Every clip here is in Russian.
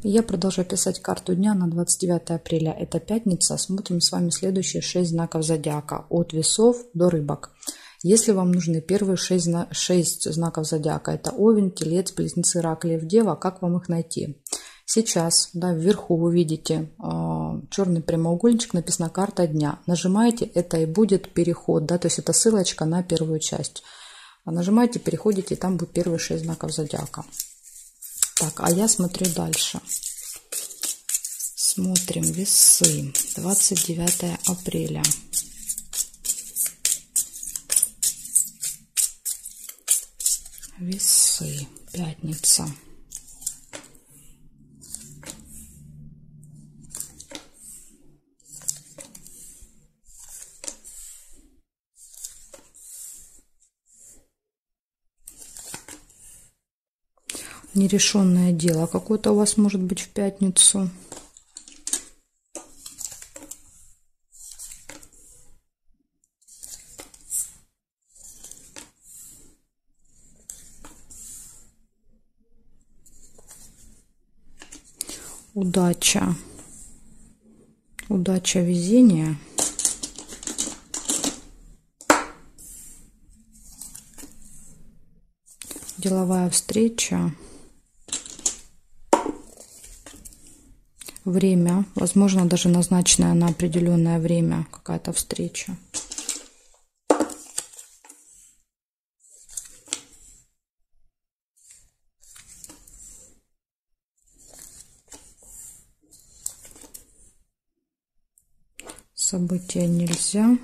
Я продолжаю писать карту дня на 29 апреля. Это пятница. Смотрим с вами следующие 6 знаков зодиака. От весов до рыбок. Если вам нужны первые 6 знаков зодиака, это Овен, Телец, Близнецы, Рак, Лев, Дева, как вам их найти? Сейчас, вверху вы видите черный прямоугольничек, написано «Карта дня». Нажимаете, это и будет переход, то есть это ссылочка на первую часть. Нажимаете, переходите, и там будет первые 6 знаков зодиака. Так, а я смотрю дальше. Смотрим весы, 29 апреля. Весы, пятница. Нерешенное дело какое-то у вас может быть в пятницу. Удача. Удача, везение. Деловая встреча. Время, возможно, даже назначенное на определенное время какая-то встреча. События нельзя.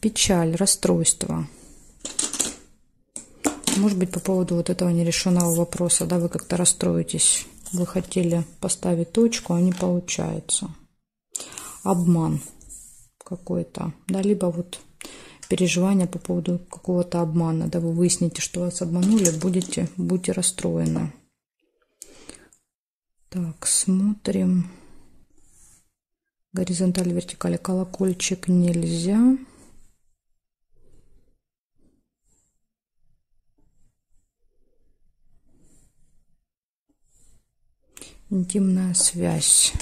Печаль, расстройство. Может быть, по поводу вот этого нерешенного вопроса, вы как-то расстроитесь. Вы хотели поставить точку, а не получается. Обман какой-то, либо вот переживания по поводу какого-то обмана, вы выясните, что вас обманули, будете расстроены. Так, смотрим. Горизонталь, вертикаль, колокольчик нельзя. Интимная связь.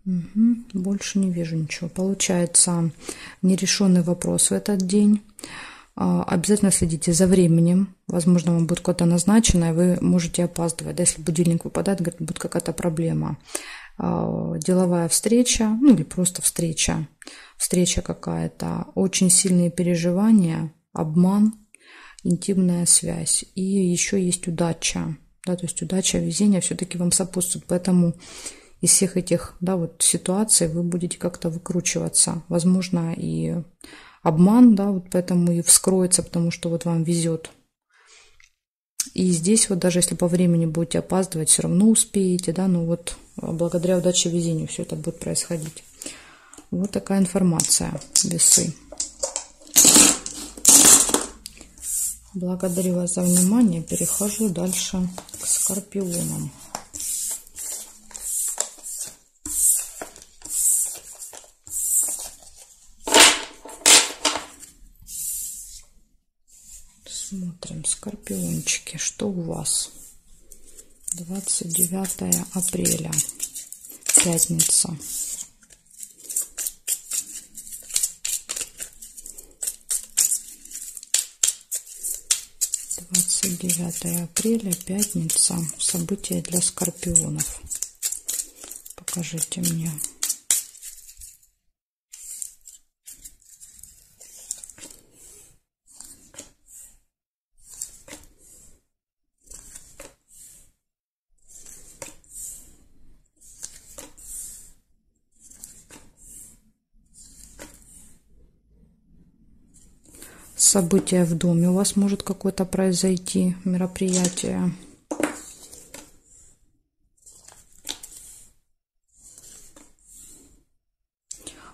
Больше не вижу ничего. Получается, нерешенный вопрос в этот день. Обязательно следите за временем. Возможно, вам будет куда-то назначено, и вы можете опаздывать. Если будильник выпадает, говорит, будет какая-то проблема. Деловая встреча, или просто встреча. Встреча какая-то. Очень сильные переживания, обман. Интимная связь. И еще есть удача. То есть удача, везение все-таки вам сопутствует. Поэтому из всех этих ситуаций вы будете как-то выкручиваться. Возможно, и обман, поэтому и вскроется, потому что вам везет. И здесь даже если по времени будете опаздывать, все равно успеете, благодаря удаче, везению все это будет происходить. Вот такая информация, весы. Благодарю вас за внимание. Перехожу дальше к скорпионам. Смотрим, скорпиончики, что у вас? 29 апреля, пятница. Апреля, пятница. События для скорпионов. Покажите мне. События в доме у вас может какое-то произойти, мероприятие.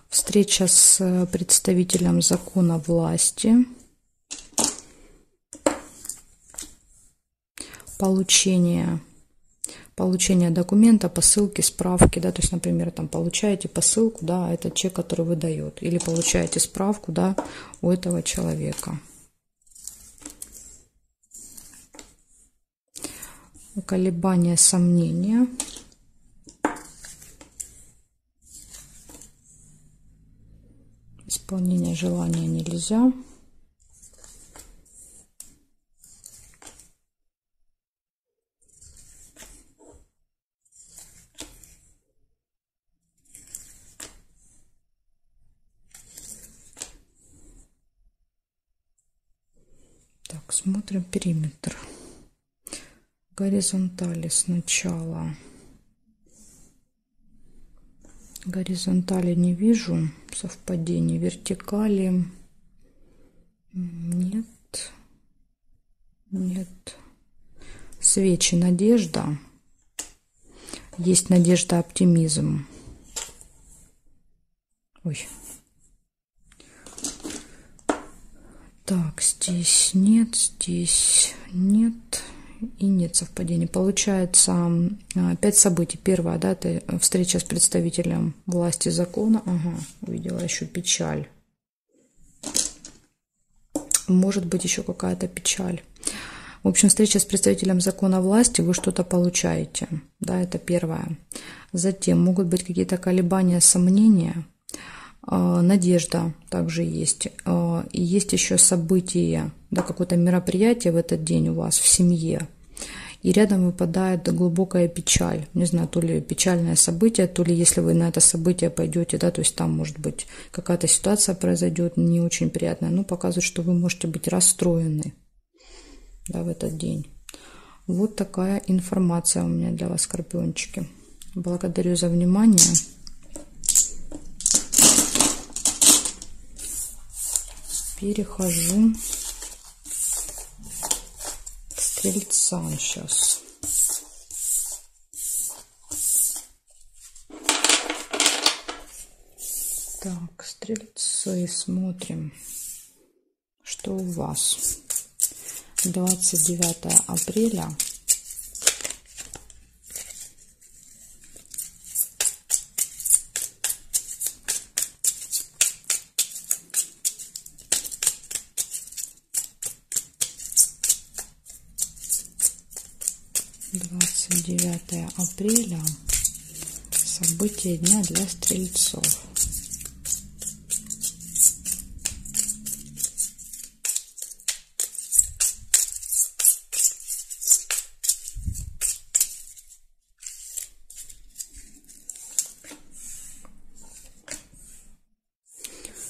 Встреча с представителем закона власти. Получение документа, посылки, справки, то есть, например, получаете посылку, это чек, который выдает, или получаете справку, у этого человека. колебания, сомнения. Исполнение желания нельзя. Так, смотрим периметр. Горизонтали сначала. Горизонтали не вижу совпадений. Вертикали нет. Нет. Свечи, надежда. Есть надежда, оптимизм. Ой. Так, здесь нет, здесь нет. И нет совпадений. Получается 5 событий. Первое, да, это встреча с представителем власти закона. Ага, увидела еще печаль. Может быть еще какая-то печаль. В общем, встреча с представителем закона власти, вы что-то получаете. Да, это первое. Затем могут быть какие-то колебания, сомнения. Надежда также есть. И есть еще события, да, какое-то мероприятие в этот день у вас в семье. И рядом выпадает глубокая печаль. Не знаю, то ли печальное событие, то ли если вы на это событие пойдете, да, то есть там может быть какая-то ситуация произойдет не очень приятная. Ну, показывает, что вы можете быть расстроены, да, в этот день. Вот такая информация у меня для вас, скорпиончики. Благодарю за внимание. Перехожу к стрельцам сейчас. Так, стрельцы, смотрим, что у вас. 29 апреля. Апреля. События дня для стрельцов.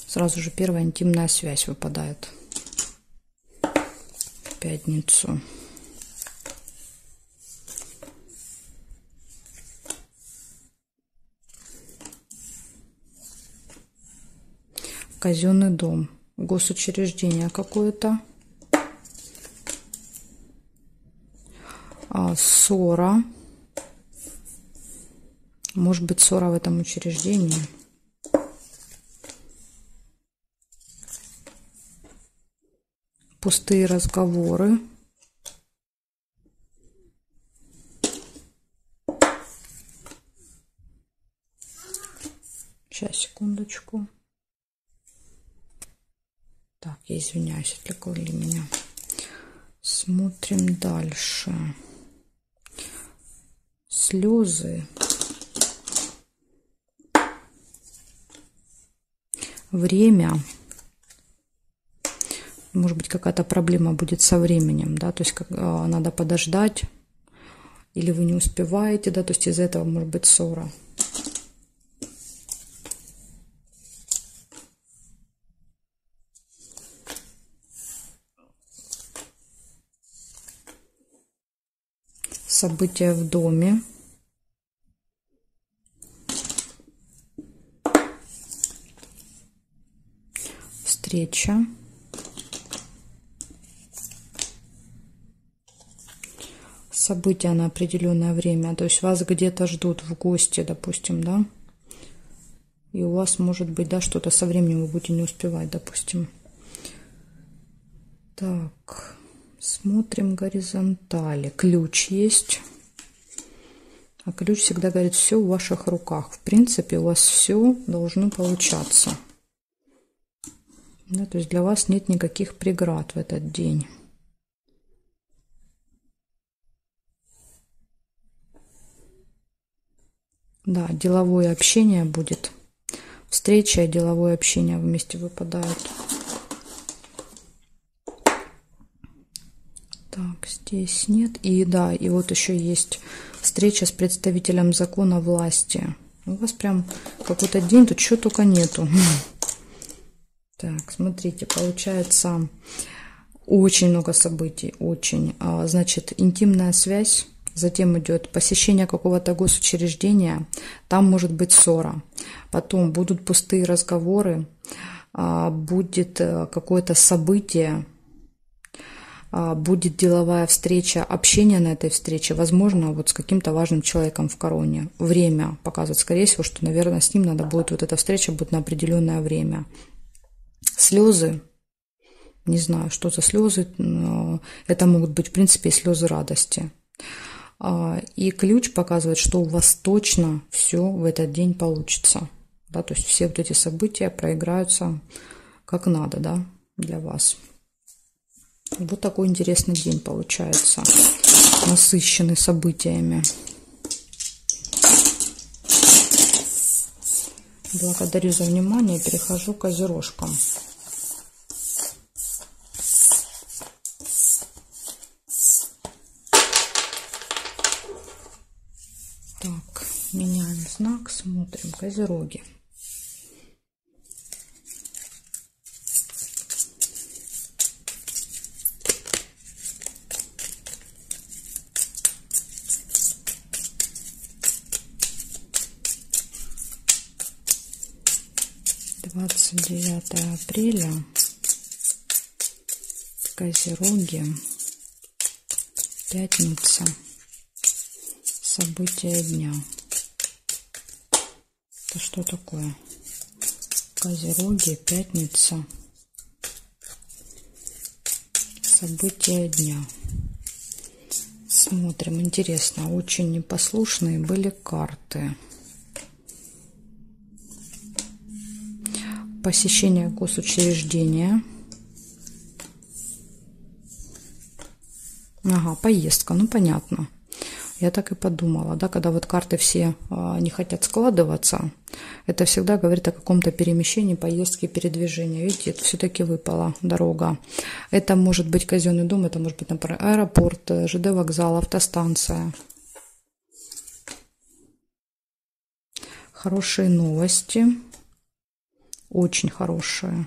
Сразу же первая интимная связь выпадает в пятницу. Казенный дом, госучреждение какое-то, ссора, может быть ссора в этом учреждении, пустые разговоры, сейчас, секундочку. Так, я извиняюсь, отвлекли меня. Смотрим дальше. Слезы. Время. Может быть, какая-то проблема будет со временем, да, то есть надо подождать, или вы не успеваете, да, то есть из-за этого может быть ссора. События в доме. Встреча. События на определенное время. То есть вас где-то ждут в гости, допустим, да? И у вас может быть, да, что-то со временем вы будете не успевать, допустим. Так. Смотрим горизонтали. Ключ есть. А ключ всегда говорит, все в ваших руках. В принципе, у вас все должно получаться. Да, то есть для вас нет никаких преград в этот день. Да, деловое общение будет. Встреча и деловое общение вместе выпадают. Так, здесь нет. И да, и вот еще есть встреча с представителем закона власти. У вас прям какой-то день, тут чего только нету. Так, смотрите, получается очень много событий, очень. Значит, интимная связь, затем идет посещение какого-то госучреждения, там может быть ссора, потом будут пустые разговоры, будет какое-то событие, будет деловая встреча, общение на этой встрече, возможно, вот с каким-то важным человеком в короне. Время показывает, скорее всего, что, наверное, с ним надо будет, вот эта встреча будет на определенное время. Слезы, не знаю, что за слезы, это могут быть, в принципе, слезы радости. И ключ показывает, что у вас точно все в этот день получится. Да, то есть все вот эти события проиграются как надо, да, для вас. Вот такой интересный день получается, насыщенный событиями. Благодарю за внимание, перехожу к козерожкам. Так, меняем знак, смотрим козероги. Двадцать 29 апреля, козероги, пятница, события дня. Это что такое? Козероги, пятница, события дня. Смотрим, интересно, очень непослушные были карты. Посещение госучреждения. Ага, поездка, ну понятно. Я так и подумала, да, когда вот карты все не хотят складываться, это всегда говорит о каком-то перемещении, поездке, передвижении. Видите, это все-таки выпала дорога. Это может быть казенный дом, это может быть, например, аэропорт, ЖД вокзал, автостанция. Хорошие новости. Очень хорошие.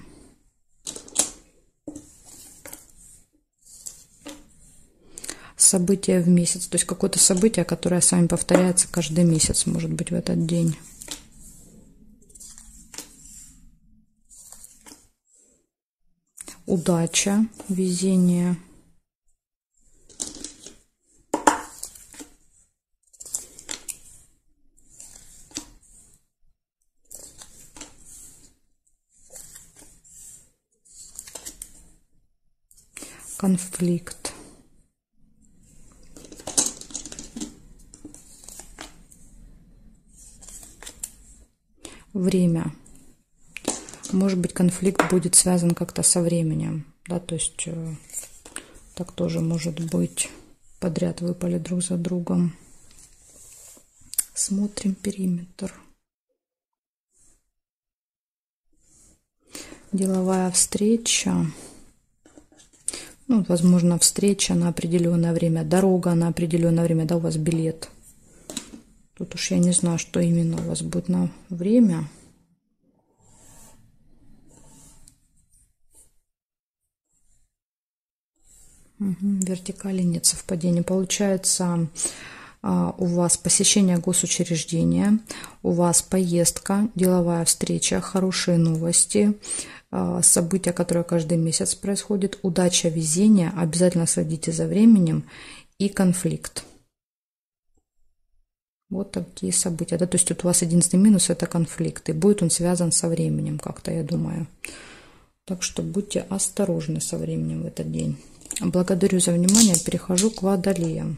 Событие в месяц. То есть какое-то событие, которое с вами повторяется каждый месяц, может быть, в этот день. Удача, везение. Конфликт. Время. Может быть, конфликт будет связан как-то со временем. Да, то есть так тоже может быть. Подряд выпали друг за другом. Смотрим периметр. Деловая встреча. Ну, возможно, встреча на определенное время, дорога на определенное время, да, у вас билет. Тут уж я не знаю, что именно у вас будет на время. Вертикали нет совпадения. Получается, у вас посещение госучреждения, у вас поездка, деловая встреча, хорошие новости, события, которые каждый месяц происходят, удача, везение, обязательно следите за временем и конфликт. Вот такие события. Да? То есть вот у вас единственный минус – это конфликт, и будет он связан со временем как-то, я думаю. Так что будьте осторожны со временем в этот день. Благодарю за внимание. Перехожу к водолеям.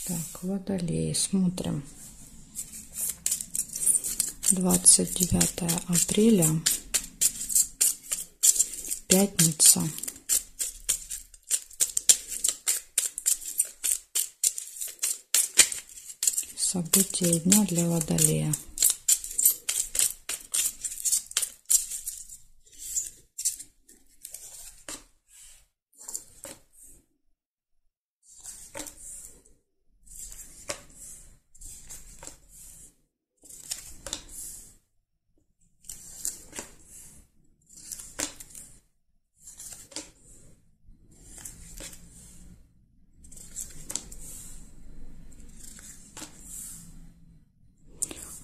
Так, Водолей, смотрим. 29 апреля, пятница. События дня для Водолея.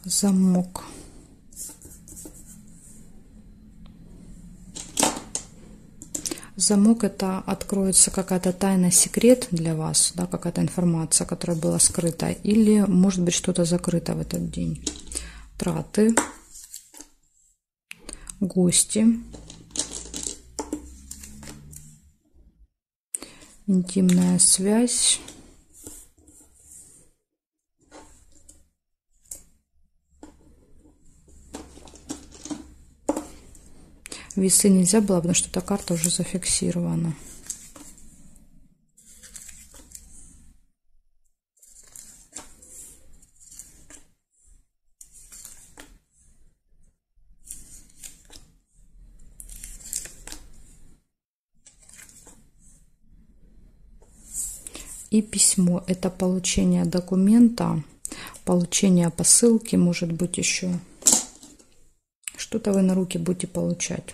Замок. Замок — это откроется какая-то тайна, секрет для вас, да, какая-то информация, которая была скрыта, или может быть что-то закрыто в этот день. Траты, гости, интимная связь. Весы нельзя было, потому что эта карта уже зафиксирована. И письмо — это получение документа, получение посылки, может быть еще. Что-то вы на руки будете получать.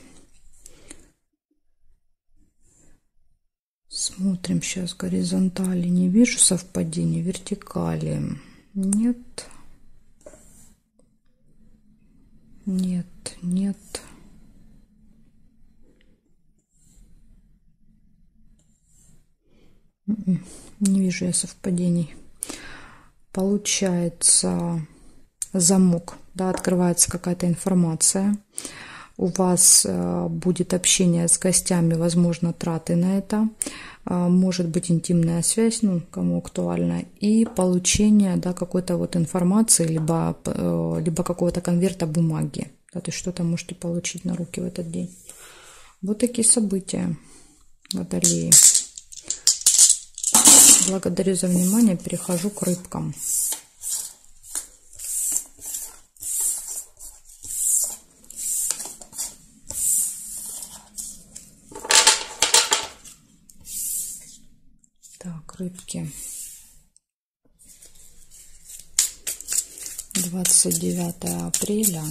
Смотрим сейчас горизонтали. Не вижу совпадений. Вертикали. Нет. Нет, нет. Не вижу я совпадений. Получается замок, да, открывается какая-то информация. У вас будет общение с гостями, возможно, траты на это. Может быть интимная связь, ну, кому актуально. И получение, да, какой-то вот информации, либо какого-то конверта бумаги. Да, то есть что-то можете получить на руки в этот день. Вот такие события, Водолеи. Благодарю за внимание. Перехожу к рыбкам. Так, рыбки. 29 апреля.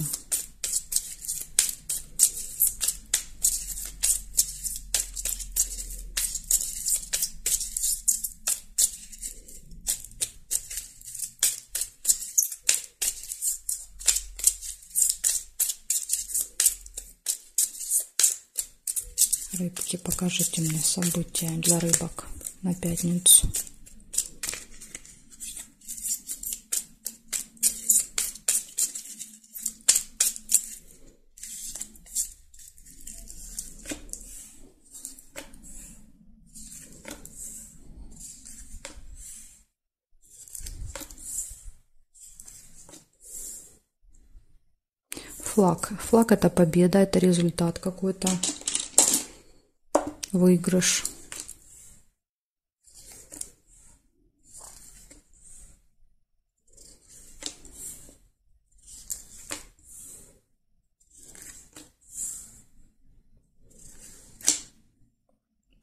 Рыбки, покажите мне события для рыбок на пятницу. Флаг. Флаг — это победа, это результат какой-то, выигрыш.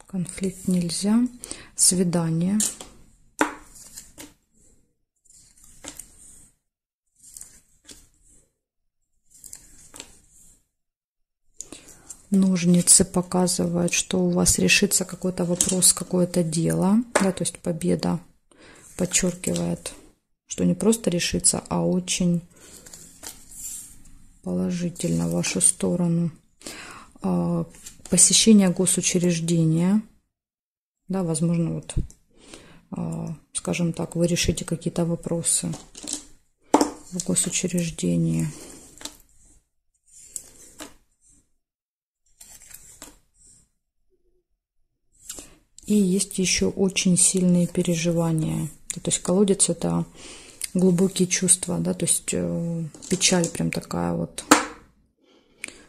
Конфликт нельзя. Свидание. Ножницы показывают, что у вас решится какой-то вопрос, какое-то дело. Да, то есть победа подчеркивает, что не просто решится, а очень положительно в вашу сторону. Посещение госучреждения. Да, возможно, вот, скажем так, вы решите какие-то вопросы в госучреждении. И есть еще очень сильные переживания. То чувства. То есть колодец — это глубокие чувства, да, то есть печаль прям такая вот.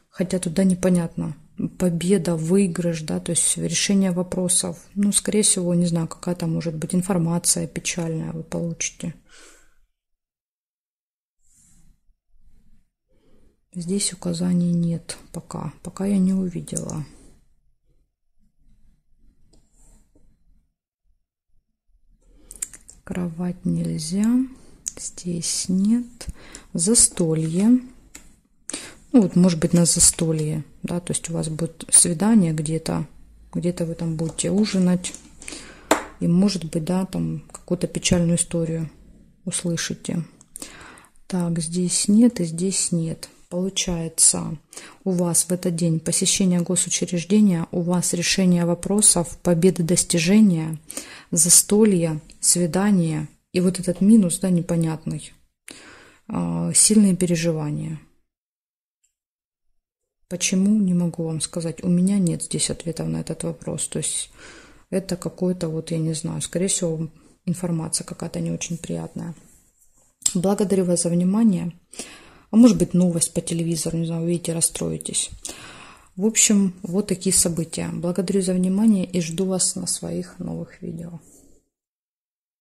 Хотя туда непонятно. Победа, выигрыш, да, то есть решение вопросов. Ну, скорее всего, не знаю, какая-то может быть информация печальная вы получите. Здесь указаний нет пока. Пока я не увидела. Кровать нельзя. Здесь нет. Застолье. Ну, вот, может быть, на застолье, да, то есть у вас будет свидание где-то вы там будете ужинать, и, может быть, да, там какую-то печальную историю услышите. Так, здесь нет и здесь нет. Получается, у вас в этот день посещение госучреждения, у вас решение вопросов, победы, достижения, застолье, свидание, и вот этот минус, да, непонятный, сильные переживания. Почему, не могу вам сказать. У меня нет здесь ответов на этот вопрос. То есть это какой-то, вот я не знаю, скорее всего, информация какая-то не очень приятная. Благодарю вас за внимание. А может быть, новость по телевизору, не знаю, увидите, расстроитесь. В общем, вот такие события. Благодарю за внимание и жду вас на своих новых видео.